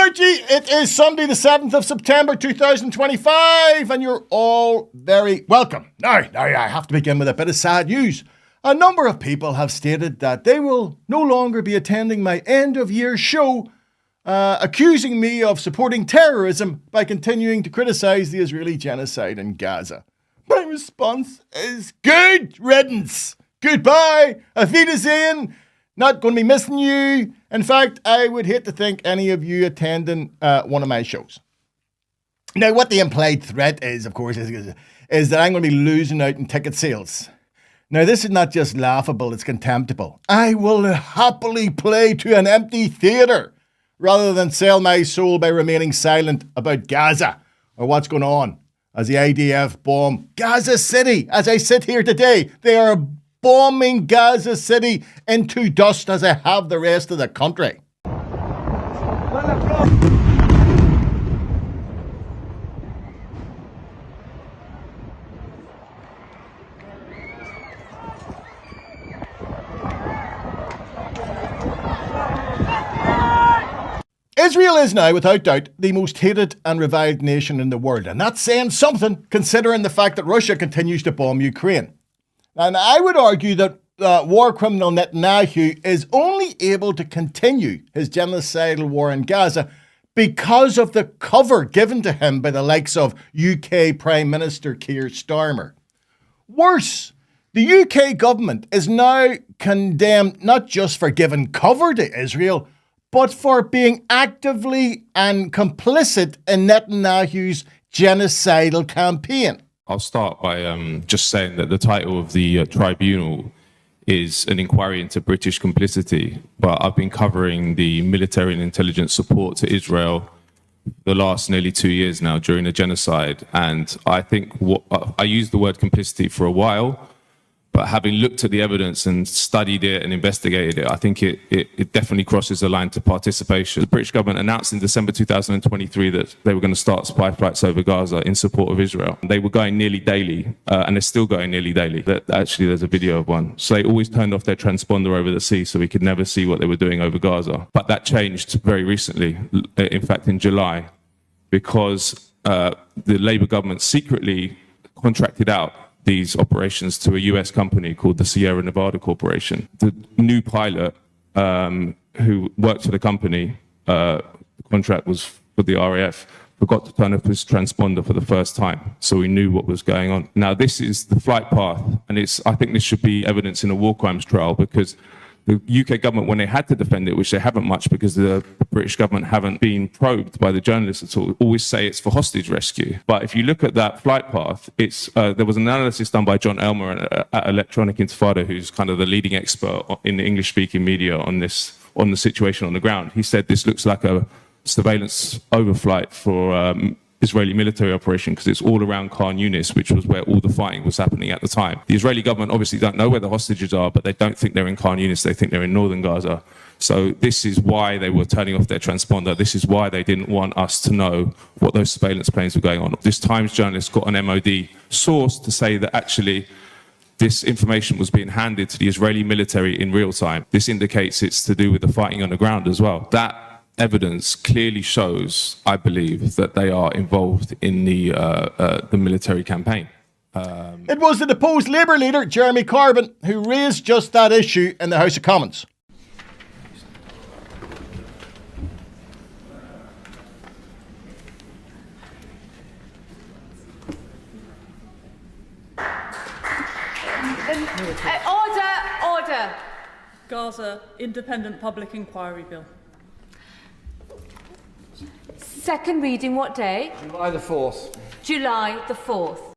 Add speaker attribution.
Speaker 1: Richie. It is Sunday the 7th of September 2025 and you're all very welcome. Now, I have to begin with a bit of sad news. A number of people have stated that they will no longer be attending my end of year show, accusing me of supporting terrorism by continuing to criticise the Israeli genocide in Gaza. My response is good riddance. Goodbye. Auf Wiedersehen. Not going to be missing you. In fact, I would hate to think any of you attending one of my shows. Now, what the implied threat is, of course, is that I'm going to be losing out in ticket sales. Now, this is not just laughable, it's contemptible. I will happily play to an empty theatre rather than sell my soul by remaining silent about Gaza or what's going on as the IDF bomb Gaza City. As I sit here today, they are bombing Gaza City into dust as I have the rest of the country. Israel is now, without doubt, the most hated and reviled nation in the world. And that's saying something, considering the fact that Russia continues to bomb Ukraine. And I would argue that war criminal Netanyahu is only able to continue his genocidal war in Gaza because of the cover given to him by the likes of UK Prime Minister Keir Starmer. Worse, the UK government is now condemned not just for giving cover to Israel, but for being actively and complicit in Netanyahu's genocidal campaign.
Speaker 2: I'll start by just saying that the title of the tribunal is an inquiry into British complicity, but I've been covering the military and intelligence support to Israel the last nearly 2 years now during the genocide. And I think I used the word complicity for a while, but having looked at the evidence and studied it and investigated it, I think it definitely crosses the line to participation. The British government announced in December 2023 that they were going to start spy flights over Gaza in support of Israel. They were going nearly daily, and they're still going nearly daily. Actually, there's a video of one. So they always turned off their transponder over the sea so we could never see what they were doing over Gaza. But that changed very recently, in fact in July, because the Labour government secretly contracted out these operations to a US company called the Sierra Nevada Corporation. The new pilot who worked for the company, the contract was for the RAF, forgot to turn off his transponder for the first time, so we knew what was going on. Now this is the flight path, and I think this should be evidence in a war crimes trial, because the UK government, when they had to defend it, which they haven't much because the British government haven't been probed by the journalists at all, always say it's for hostage rescue. But if you look at that flight path, there was an analysis done by John Elmer at Electronic Intifada, who's kind of the leading expert in the English-speaking media on the situation on the ground. He said this looks like a surveillance overflight for Israeli military operation, because it's all around Khan Yunis, which was where all the fighting was happening at the time. The Israeli government obviously don't know where the hostages are, but they don't think they're in Khan Yunis, they think they're in northern Gaza. So this is why they were turning off their transponder. This is why they didn't want us to know what those surveillance planes were going on. This Times journalist got an MOD source to say that actually this information was being handed to the Israeli military in real time. This indicates it's to do with the fighting on the ground as well. That evidence clearly shows, I believe, that they are involved in the military campaign.
Speaker 1: It was the deposed Labour leader, Jeremy Corbyn, who raised just that issue in the House of Commons.
Speaker 3: Order.
Speaker 4: Gaza Independent Public Inquiry Bill.
Speaker 3: Second reading, what day?
Speaker 5: July the 4th.
Speaker 3: July the 4th.